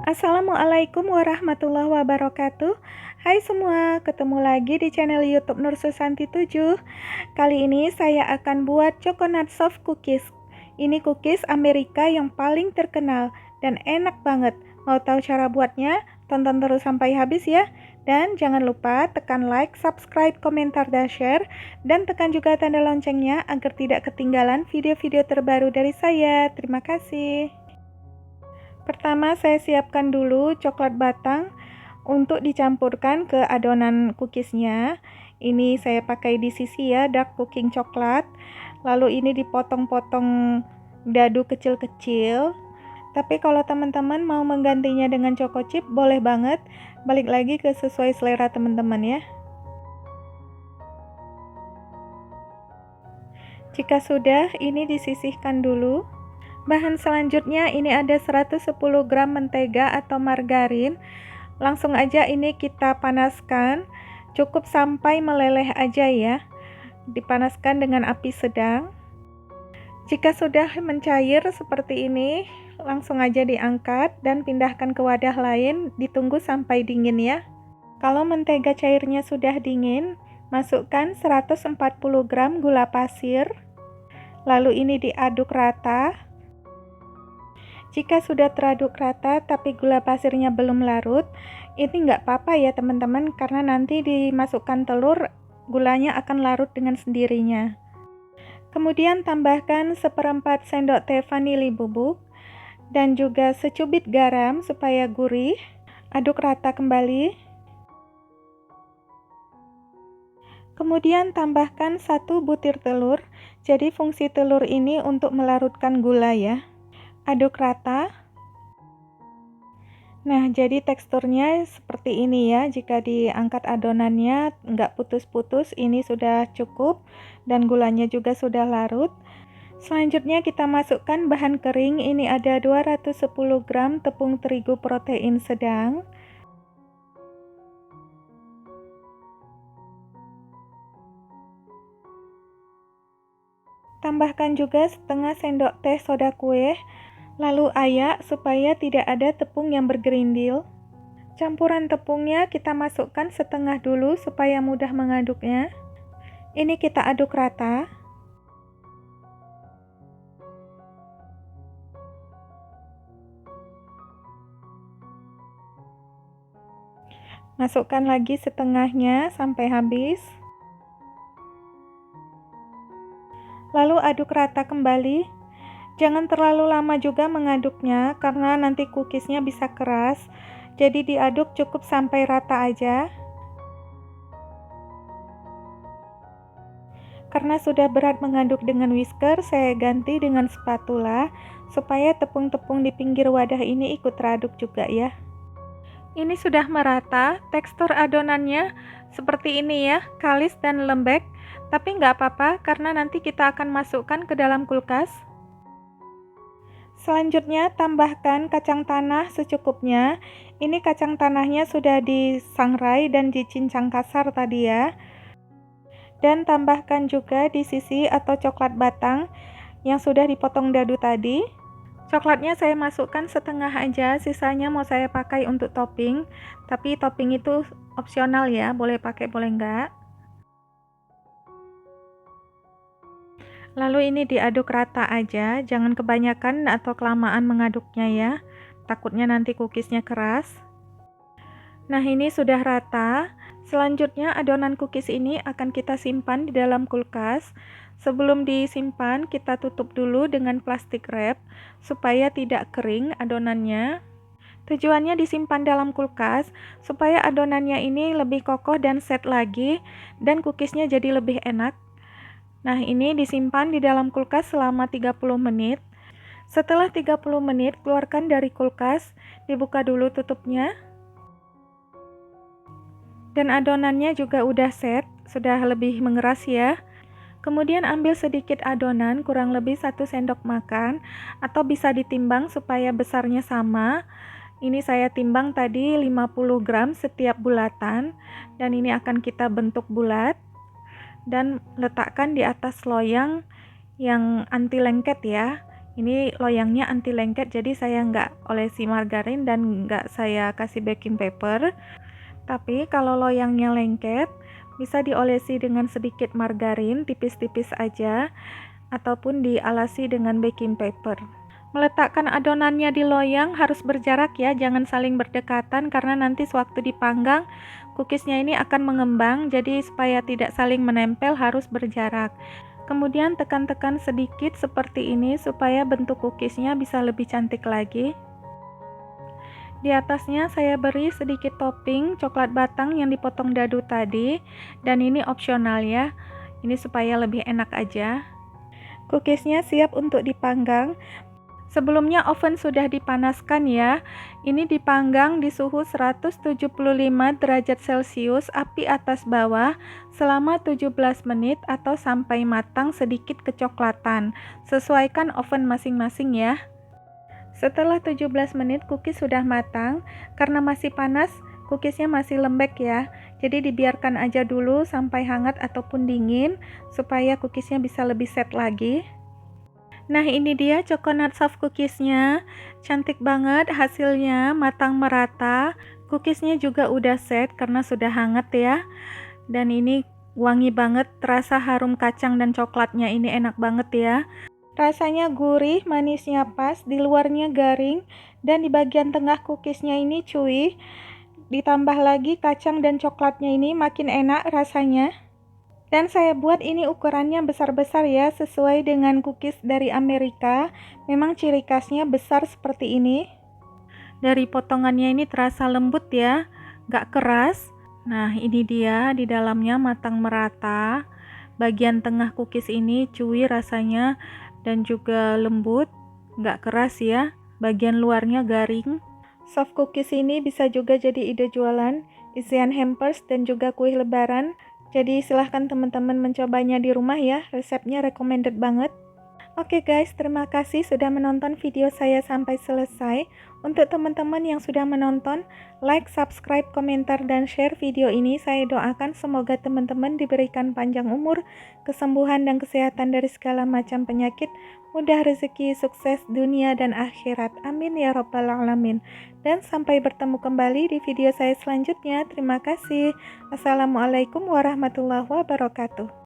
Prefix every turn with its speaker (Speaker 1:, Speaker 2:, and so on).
Speaker 1: Assalamualaikum warahmatullahi wabarakatuh. Hai semua, ketemu lagi di channel YouTube Nur Susanti 7. Kali ini saya akan buat coconut soft cookies. Ini cookies Amerika yang paling terkenal dan enak banget. Mau tahu cara buatnya? Tonton terus sampai habis ya. Dan jangan lupa tekan like, subscribe, komentar, dan share. Dan tekan juga tanda loncengnya agar tidak ketinggalan video-video terbaru dari saya. Terima kasih. Pertama saya siapkan dulu coklat batang untuk dicampurkan ke adonan cookiesnya. Ini saya pakai di sisi ya, dark cooking coklat. Lalu ini dipotong-potong dadu kecil-kecil. Tapi kalau teman-teman mau menggantinya dengan choco chip boleh banget. Balik lagi ke sesuai selera teman-teman ya. Jika sudah, ini disisihkan dulu. Bahan selanjutnya ini ada 110 gram mentega atau margarin. Langsung aja ini kita panaskan, cukup sampai meleleh aja ya. Dipanaskan dengan api sedang. Jika sudah mencair seperti ini, langsung aja diangkat dan pindahkan ke wadah lain, ditunggu sampai dingin ya. Kalau mentega cairnya sudah dingin, masukkan 140 gram gula pasir. Lalu ini diaduk rata. Jika sudah teraduk rata tapi gula pasirnya belum larut, ini nggak apa-apa ya teman-teman, karena nanti dimasukkan telur, gulanya akan larut dengan sendirinya. Kemudian tambahkan 1/4 sendok teh vanili bubuk dan juga secubit garam supaya gurih. Aduk rata kembali. Kemudian tambahkan 1 butir telur. Jadi fungsi telur ini untuk melarutkan gula ya. Aduk rata. Nah, jadi teksturnya seperti ini ya. Jika diangkat adonannya nggak putus-putus, ini sudah cukup dan gulanya juga sudah larut. Selanjutnya kita masukkan bahan kering. Ini ada 210 gram tepung terigu protein sedang. Tambahkan juga setengah sendok teh soda kue. Lalu ayak supaya tidak ada tepung yang bergerindil. Campuran tepungnya kita masukkan setengah dulu supaya mudah mengaduknya. Ini kita aduk rata. Masukkan lagi setengahnya sampai habis. Lalu aduk rata kembali. Jangan terlalu lama juga mengaduknya karena nanti cookiesnya bisa keras. Jadi diaduk cukup sampai rata aja. Karena sudah berat mengaduk dengan whisker, saya ganti dengan spatula supaya tepung-tepung di pinggir wadah ini ikut teraduk juga ya. Ini sudah merata, tekstur adonannya seperti ini ya, kalis dan lembek. Tapi nggak apa-apa karena nanti kita akan masukkan ke dalam kulkas. Selanjutnya tambahkan kacang tanah secukupnya. Ini kacang tanahnya sudah disangrai dan dicincang kasar tadi ya. Dan tambahkan juga di sisi atau coklat batang yang sudah dipotong dadu tadi. Coklatnya saya masukkan setengah aja, sisanya mau saya pakai untuk topping. Tapi topping itu opsional ya, boleh pakai boleh enggak. Lalu ini diaduk rata aja, jangan kebanyakan atau kelamaan mengaduknya ya, takutnya nanti cookiesnya keras. Nah, ini sudah rata. Selanjutnya adonan cookies ini akan kita simpan di dalam kulkas. Sebelum disimpan, kita tutup dulu dengan plastik wrap supaya tidak kering adonannya. Tujuannya disimpan dalam kulkas supaya adonannya ini lebih kokoh dan set lagi dan cookiesnya jadi lebih enak. Nah, ini disimpan di dalam kulkas selama 30 menit. Setelah 30 menit, keluarkan dari kulkas, dibuka dulu tutupnya. Dan adonannya juga udah set, sudah lebih mengeras ya. Kemudian ambil sedikit adonan, kurang lebih 1 sendok makan, atau bisa ditimbang supaya besarnya sama. Ini saya timbang tadi 50 gram setiap bulatan, dan ini akan kita bentuk bulat. Dan letakkan di atas loyang yang anti lengket ya. Ini loyangnya anti lengket, jadi saya nggak olesi margarin dan nggak saya kasih baking paper. Tapi kalau loyangnya lengket, bisa diolesi dengan sedikit margarin, tipis-tipis aja, ataupun dialasi dengan baking paper. Meletakkan adonannya di loyang harus berjarak ya, jangan saling berdekatan karena nanti sewaktu dipanggang cookiesnya ini akan mengembang, jadi supaya tidak saling menempel harus berjarak. Kemudian tekan-tekan sedikit seperti ini supaya bentuk cookiesnya bisa lebih cantik lagi. Di atasnya saya beri sedikit topping coklat batang yang dipotong dadu tadi, dan ini opsional ya, ini supaya lebih enak aja. Cookiesnya siap untuk dipanggang. Sebelumnya oven sudah dipanaskan ya. Ini dipanggang di suhu 175 derajat Celcius, api atas bawah selama 17 menit atau sampai matang sedikit kecoklatan. Sesuaikan oven masing-masing ya. Setelah 17 menit cookies sudah matang. Karena masih panas, cookiesnya masih lembek ya. Jadi dibiarkan aja dulu sampai hangat ataupun dingin supaya cookiesnya bisa lebih set lagi. Nah, ini dia coconut soft cookiesnya. Cantik banget hasilnya, matang merata. Cookiesnya juga udah set karena sudah hangat ya. Dan ini wangi banget, terasa harum kacang dan coklatnya ini enak banget ya. Rasanya gurih, manisnya pas, di luarnya garing, dan di bagian tengah cookiesnya ini chewy. Ditambah lagi kacang dan coklatnya ini makin enak rasanya. Dan saya buat ini ukurannya besar-besar ya, sesuai dengan cookies dari Amerika. Memang ciri khasnya besar seperti ini. Dari potongannya ini terasa lembut ya, gak keras. Nah, ini dia di dalamnya matang merata. Bagian tengah cookies ini chewy rasanya dan juga lembut, gak keras ya. Bagian luarnya garing. Soft cookies ini bisa juga jadi ide jualan, isian hampers dan juga kue lebaran. Jadi silahkan teman-teman mencobanya di rumah ya, resepnya recommended banget. Oke guys, terima kasih sudah menonton video saya sampai selesai. Untuk teman-teman yang sudah menonton, like, subscribe, komentar, dan share video ini. Saya doakan semoga teman-teman diberikan panjang umur, kesembuhan, dan kesehatan dari segala macam penyakit, mudah rezeki, sukses dunia dan akhirat. Amin ya robbal alamin. Dan sampai bertemu kembali di video saya selanjutnya. Terima kasih. Assalamualaikum warahmatullahi wabarakatuh.